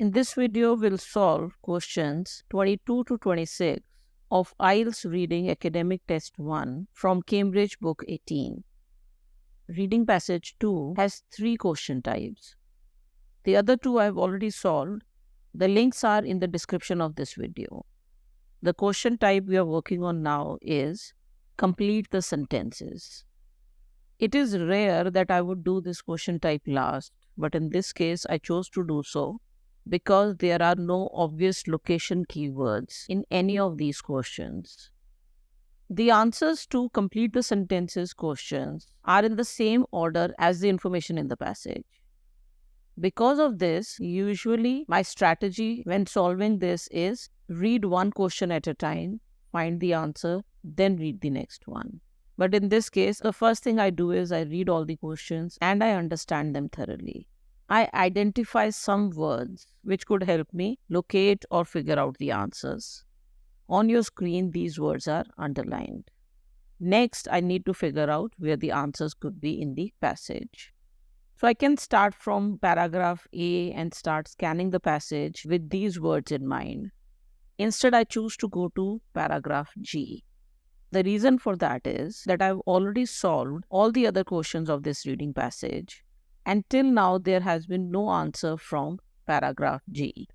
In this video, we'll solve questions 22 to 26 of IELTS Reading Academic Test 1 from Cambridge Book 18. Reading Passage 2 has 3 question types. The other 2 I've already solved. The links are in the description of this video. The question type we are working on now is complete the sentences. It is rare that I would do this question type last, but in this case I chose to do so because there are no obvious location keywords in any of these questions. The answers to complete the sentences questions are in the same order as the information in the passage. Because of this, usually my strategy when solving this is read one question at a time, find the answer, then read the next one. But in this case, the first thing I do is I read all the questions and I understand them thoroughly. I identify some words which could help me locate or figure out the answers. On your screen, these words are underlined. Next, I need to figure out where the answers could be in the passage. So I can start from paragraph A and start scanning the passage with these words in mind. Instead, I choose to go to paragraph G. The reason for that is that I've already solved all the other questions of this reading passage. And till now, there has been no answer from paragraph G.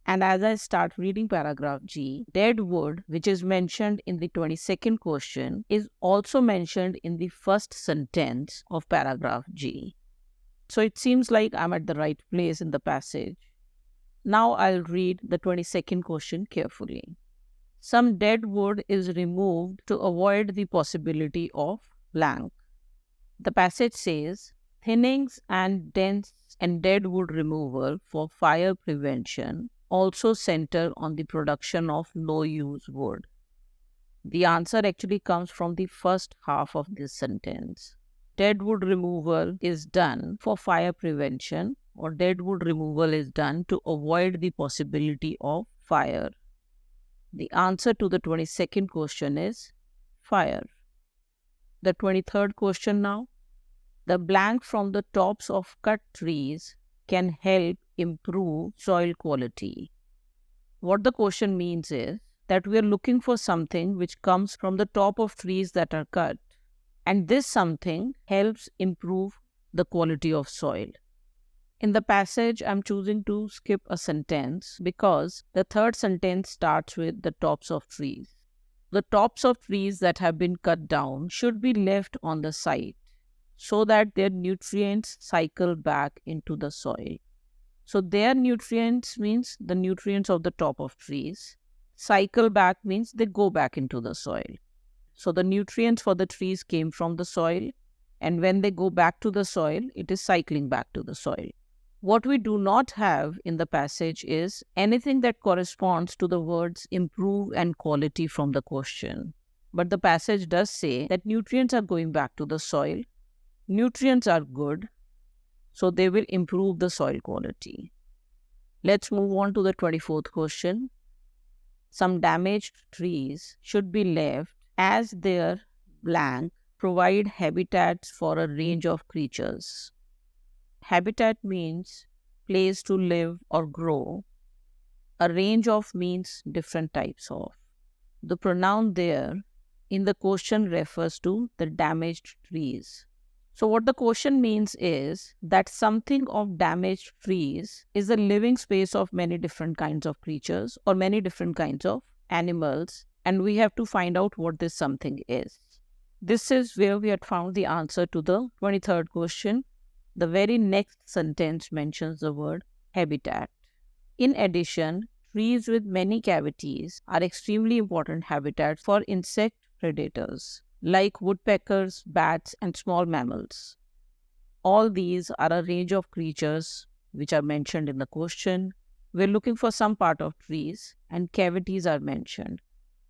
And as I start reading paragraph G, dead wood, which is mentioned in the 22nd question, is also mentioned in the first sentence of paragraph G. So it seems like I'm at the right place in the passage. Now I'll read the 22nd question carefully. Some dead wood is removed to avoid the possibility of blank. The passage says, thinnings and dents and dead wood removal for fire prevention also center on the production of low-use wood. The answer actually comes from the first half of this sentence. Dead wood removal is done for fire prevention, or dead wood removal is done to avoid the possibility of fire. The answer to the 22nd question is fire. The 23rd question now. The blank from the tops of cut trees can help improve soil quality. What the question means is that we are looking for something which comes from the top of trees that are cut, and this something helps improve the quality of soil. In the passage, I'm choosing to skip a sentence because the third sentence starts with the tops of trees. The tops of trees that have been cut down should be left on the site so that their nutrients cycle back into the soil. So their nutrients means the nutrients of the top of trees. Cycle back means they go back into the soil. So the nutrients for the trees came from the soil, and when they go back to the soil, it is cycling back to the soil. What we do not have in the passage is anything that corresponds to the words improve and quality from the question. But the passage does say that nutrients are going back to the soil. Nutrients are good, so they will improve the soil quality. Let's move on to the 24th question. Some damaged trees should be left as their blank provide habitats for a range of creatures. Habitat means place to live or grow. A range of means different types of. The pronoun there in the question refers to the damaged trees. So what the question means is that something of damaged trees is a living space of many different kinds of creatures or many different kinds of animals, and we have to find out what this something is. This is where we had found the answer to the 23rd question. The very next sentence mentions the word habitat. In addition, trees with many cavities are extremely important habitats for insect predators like woodpeckers, bats, and small mammals. All these are a range of creatures which are mentioned in the question. We're looking for some part of trees, and cavities are mentioned.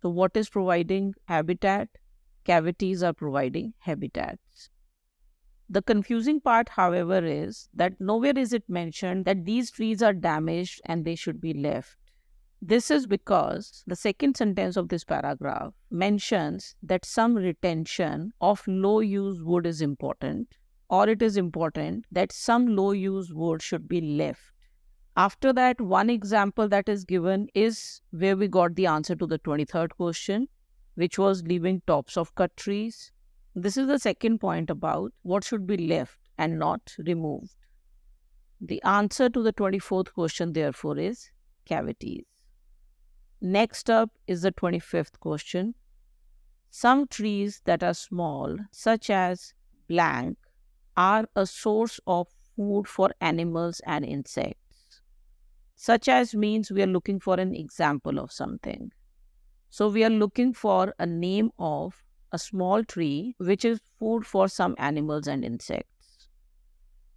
So what is providing habitat? Cavities are providing habitats. The confusing part, however, is that nowhere is it mentioned that these trees are damaged and they should be left. This is because the second sentence of this paragraph mentions that some retention of low-use wood is important, or it is important that some low-use wood should be left. After that, one example that is given is where we got the answer to the 23rd question, which was leaving tops of cut trees. This is the second point about what should be left and not removed. The answer to the 24th question, therefore, is cavities. Next up is the 25th question. Some trees that are small, such as blank, are a source of food for animals and insects. Such as means we are looking for an example of something. So we are looking for a name of a small tree which is food for some animals and insects.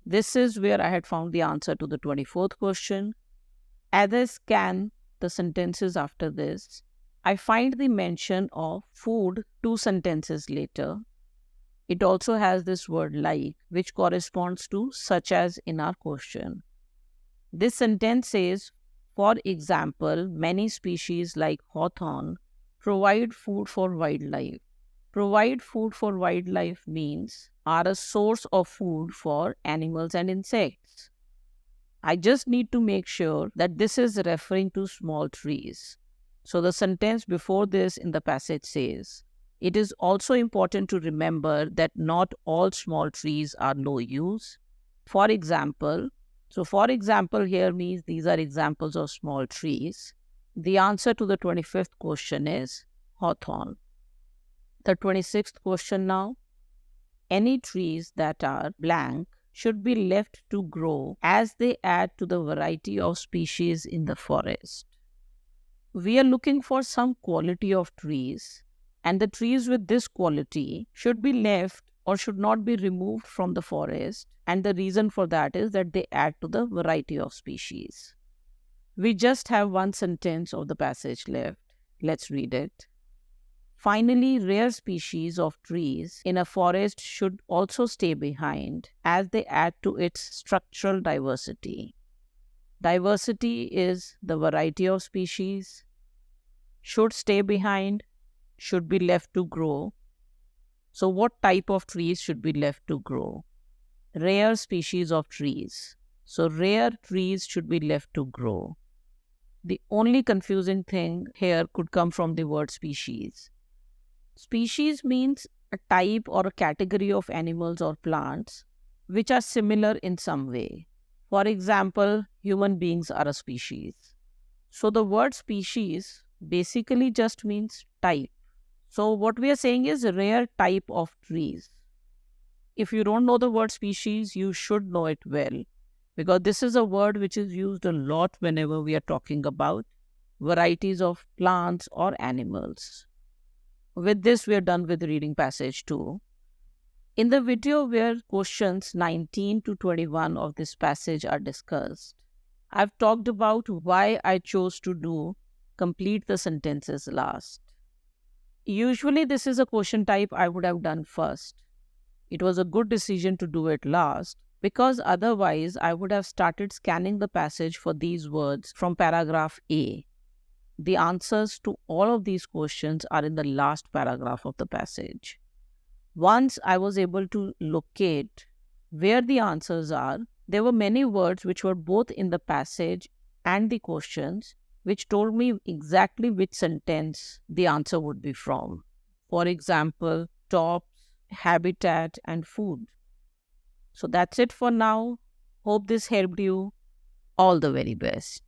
This is where I had found the answer to the 24th question. As I scan the sentences after this, I find the mention of food 2 sentences later. It also has this word like, which corresponds to such as in our question. This sentence says, for example, many species like hawthorn provide food for wildlife. Provide food for wildlife means are a source of food for animals and insects. I just need to make sure that this is referring to small trees. So the sentence before this in the passage says, it is also important to remember that not all small trees are no use. For example here means these are examples of small trees. The answer to the 25th question is hawthorn. The 26th question now. Any trees that are blank should be left to grow as they add to the variety of species in the forest. We are looking for some quality of trees, and the trees with this quality should be left or should not be removed from the forest, and the reason for that is that they add to the variety of species. We just have one sentence of the passage left. Let's read it. Finally, rare species of trees in a forest should also stay behind as they add to its structural diversity. Diversity is the variety of species. Should stay behind, should be left to grow. So what type of trees should be left to grow? Rare species of trees. So rare trees should be left to grow. The only confusing thing here could come from the word species. Species means a type or a category of animals or plants which are similar in some way. For example, human beings are a species. So the word species basically just means type. So what we are saying is rare type of trees. If you don't know the word species, you should know it well, because this is a word which is used a lot whenever we are talking about varieties of plants or animals. With this, we are done with reading passage 2. In the video where questions 19 to 21 of this passage are discussed, I've talked about why I chose to do complete the sentences last. Usually, this is a question type I would have done first. It was a good decision to do it last, because otherwise I would have started scanning the passage for these words from paragraph A. The answers to all of these questions are in the last paragraph of the passage. Once I was able to locate where the answers are, there were many words which were both in the passage and the questions, which told me exactly which sentence the answer would be from. For example, tops, habitat, and food. So that's it for now. Hope this helped you. All the very best.